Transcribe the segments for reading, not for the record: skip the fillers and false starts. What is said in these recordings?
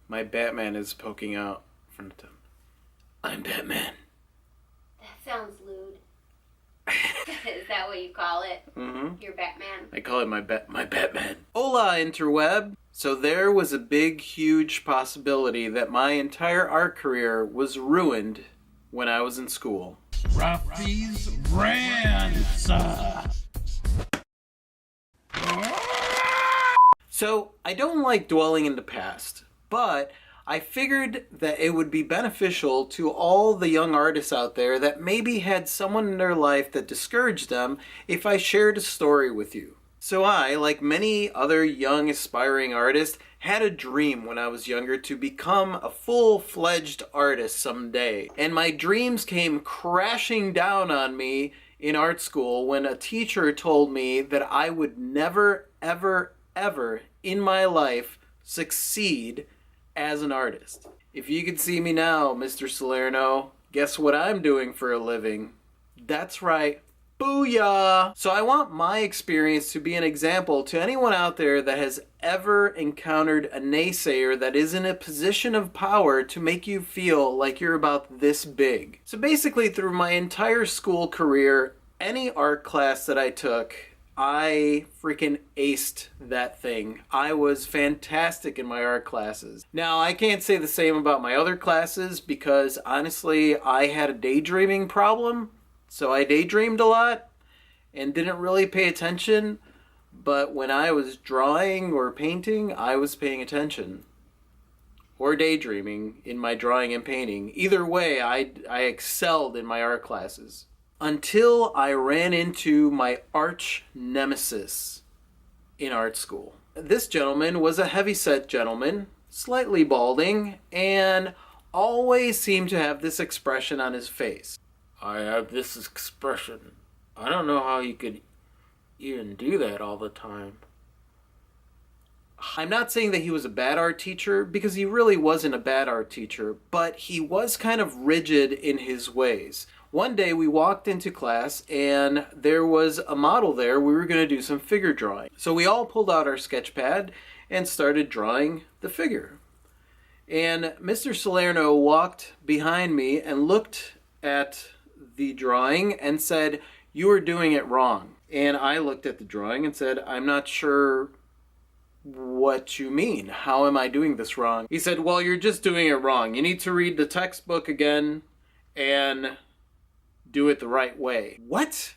My Batman is poking out in front of him. I'm Batman. That sounds lewd. Is that what you call it? Mm-hmm. You're Batman. I call it my Batman. Hola, interweb. So there was a big, huge possibility that my entire art career was ruined when I was in school. Ruffy's Rants. So I don't like dwelling in the past, but I figured that it would be beneficial to all the young artists out there that maybe had someone in their life that discouraged them if I shared a story with you. So I, like many other young aspiring artists, had a dream when I was younger to become a full-fledged artist someday. And my dreams came crashing down on me in art school when a teacher told me that I would never, ever, ever in my life succeed as an artist. If you could see me now, Mr. Salerno, guess what I'm doing for a living? That's right. Booyah! So I want my experience to be an example to anyone out there that has ever encountered a naysayer that is in a position of power to make you feel like you're about this big. So basically through my entire school career, any art class that I took, I freaking aced that thing. I was fantastic in my art classes. Now, I can't say the same about my other classes because honestly, I had a daydreaming problem. So I daydreamed a lot and didn't really pay attention. But when I was drawing or painting, I was paying attention. Or daydreaming in my drawing and painting. Either way, I excelled in my art classes. Until I ran into my arch nemesis in art school. This gentleman was a heavyset gentleman, slightly balding, and always seemed to have this expression on his face. I have this expression. I don't know how you could even do that all the time. I'm not saying that he was a bad art teacher, because he really wasn't a bad art teacher, but he was kind of rigid in his ways. One day we walked into class and there was a model there. We were going to do some figure drawing. So we all pulled out our sketch pad and started drawing the figure. And Mr. Salerno walked behind me and looked at the drawing and said, "You are doing it wrong." And I looked at the drawing and said, "I'm not sure what you mean. How am I doing this wrong?" He said, "Well, you're just doing it wrong. You need to read the textbook again and do it the right way." What?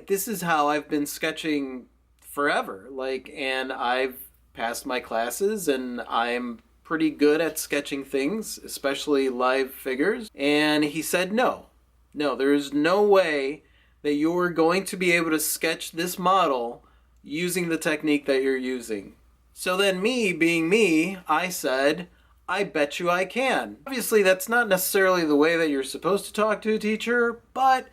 This is how I've been sketching forever. And I've passed my classes and I'm pretty good at sketching things, especially live figures. And he said, no, there is no way that you're going to be able to sketch this model using the technique that you're using. So then me, being me, I said, "I bet you I can." Obviously, that's not necessarily the way that you're supposed to talk to a teacher, but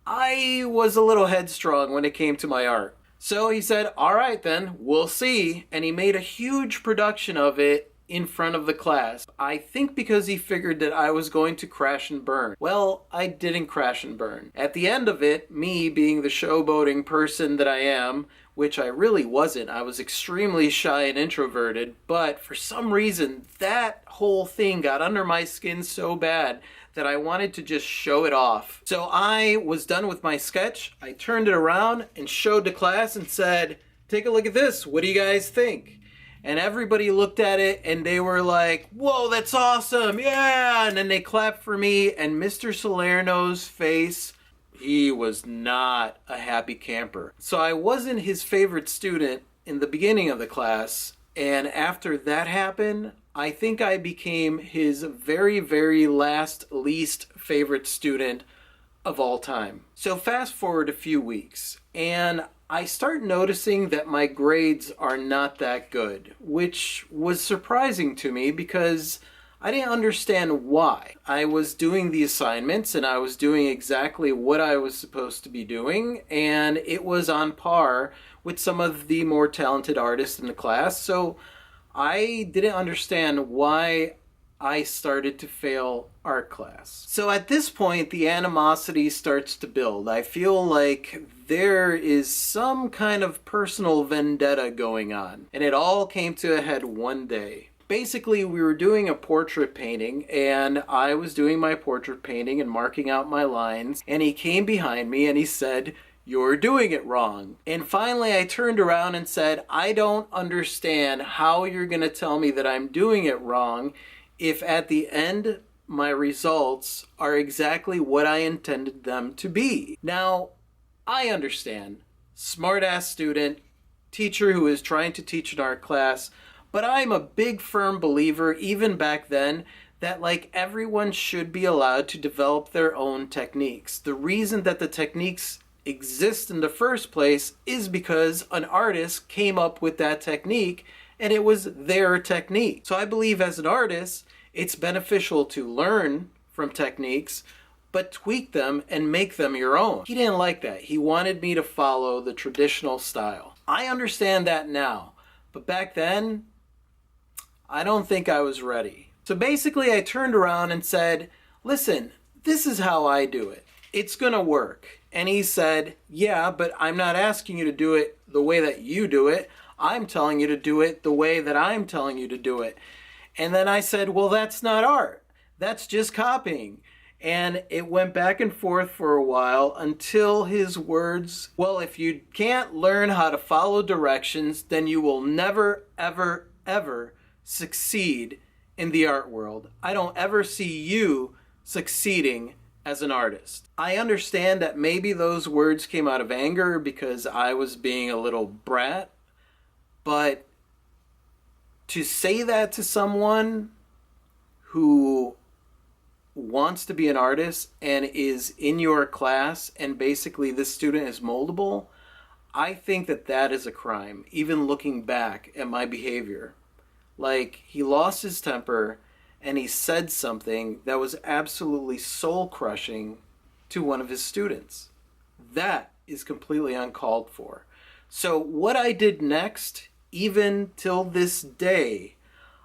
I was a little headstrong when it came to my art. So he said, "All right then, we'll see." And he made a huge production of it in front of the class. I think because he figured that I was going to crash and burn. Well, I didn't crash and burn. At the end of it, me being the showboating person that I am, which I really wasn't. I was extremely shy and introverted, but for some reason, that whole thing got under my skin so bad that I wanted to just show it off. So I was done with my sketch. I turned it around and showed the class and said, "Take a look at this. What do you guys think?" And everybody looked at it and they were like, "Whoa, that's awesome. Yeah." And then they clapped for me, and Mr. Salerno's face, he was not a happy camper. So I wasn't his favorite student in the beginning of the class, and after that happened, I think I became his very, very least favorite student of all time. So fast forward a few weeks, and I start noticing that my grades are not that good, which was surprising to me because I didn't understand why. I was doing the assignments and I was doing exactly what I was supposed to be doing, and it was on par with some of the more talented artists in the class, so I didn't understand why I started to fail art class. So at this point, the animosity starts to build. I feel like there is some kind of personal vendetta going on. And it all came to a head one day. Basically, we were doing a portrait painting, and I was doing my portrait painting and marking out my lines, and he came behind me and he said, "You're doing it wrong." And finally I turned around and said, "I don't understand how you're going to tell me that I'm doing it wrong if at the end my results are exactly what I intended them to be." Now, I understand. Smart-ass student, teacher who is trying to teach an art class, but I'm a big firm believer, even back then, that like everyone should be allowed to develop their own techniques. The reason that the techniques exist in the first place is because an artist came up with that technique and it was their technique. So I believe as an artist, it's beneficial to learn from techniques, but tweak them and make them your own. He didn't like that. He wanted me to follow the traditional style. I understand that now, but back then, I don't think I was ready. So basically I turned around and said, "Listen, this is how I do it. It's gonna work." And he said, "Yeah, but I'm not asking you to do it the way that you do it. I'm telling you to do it the way that I'm telling you to do it." And then I said, "Well, that's not art. That's just copying." And it went back and forth for a while until his words, "Well, if you can't learn how to follow directions, then you will never, ever, ever succeed in the art world. I don't ever see you succeeding as an artist." I understand that maybe those words came out of anger because I was being a little brat, but to say that to someone who wants to be an artist and is in your class and basically this student is moldable, I think that that is a crime, even looking back at my behavior. Like, he lost his temper and he said something that was absolutely soul-crushing to one of his students. That is completely uncalled for. So what I did next, even till this day,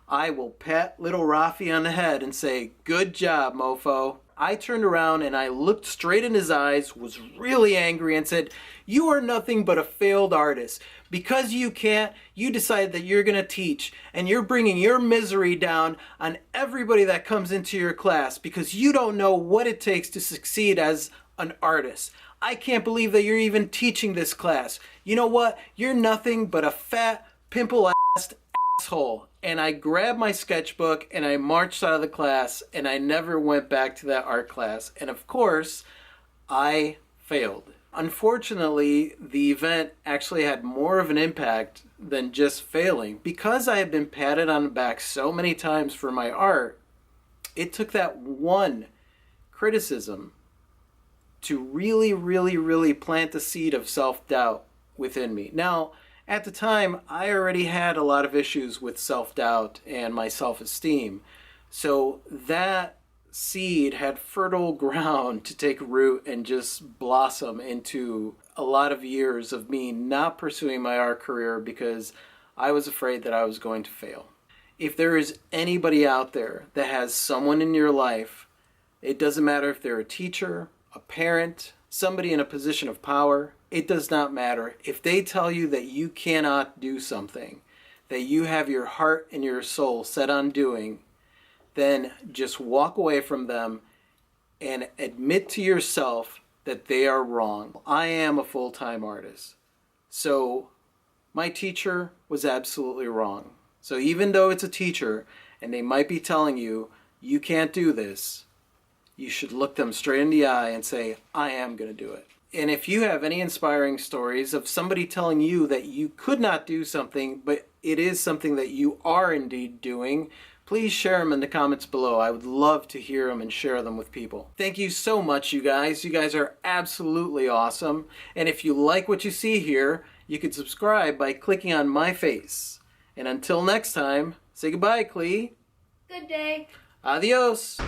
I will pat little Rafi on the head and say, "Good job, mofo." I turned around and I looked straight in his eyes, was really angry, and said, "You are nothing but a failed artist. Because you can't, you decide that you're going to teach, and you're bringing your misery down on everybody that comes into your class because you don't know what it takes to succeed as an artist. I can't believe that you're even teaching this class. You know what? You're nothing but a fat, pimple-assed asshole." And I grabbed my sketchbook and I marched out of the class and I never went back to that art class. And of course, I failed. Unfortunately, the event actually had more of an impact than just failing. Because I had been patted on the back so many times for my art, it took that one criticism to really, really, really plant the seed of self-doubt within me. Now, at the time, I already had a lot of issues with self-doubt and my self-esteem. So that seed had fertile ground to take root and just blossom into a lot of years of me not pursuing my art career because I was afraid that I was going to fail. If there is anybody out there that has someone in your life, it doesn't matter if they're a teacher, a parent, somebody in a position of power, it does not matter. If they tell you that you cannot do something, that you have your heart and your soul set on doing, then just walk away from them and admit to yourself that they are wrong. I am a full-time artist. So my teacher was absolutely wrong. So even though it's a teacher and they might be telling you, you can't do this, you should look them straight in the eye and say, I am going to do it. And if you have any inspiring stories of somebody telling you that you could not do something, but it is something that you are indeed doing, please share them in the comments below. I would love to hear them and share them with people. Thank you so much, you guys. You guys are absolutely awesome. And if you like what you see here, you can subscribe by clicking on my face. And until next time, say goodbye, Clee. Good day. Adios.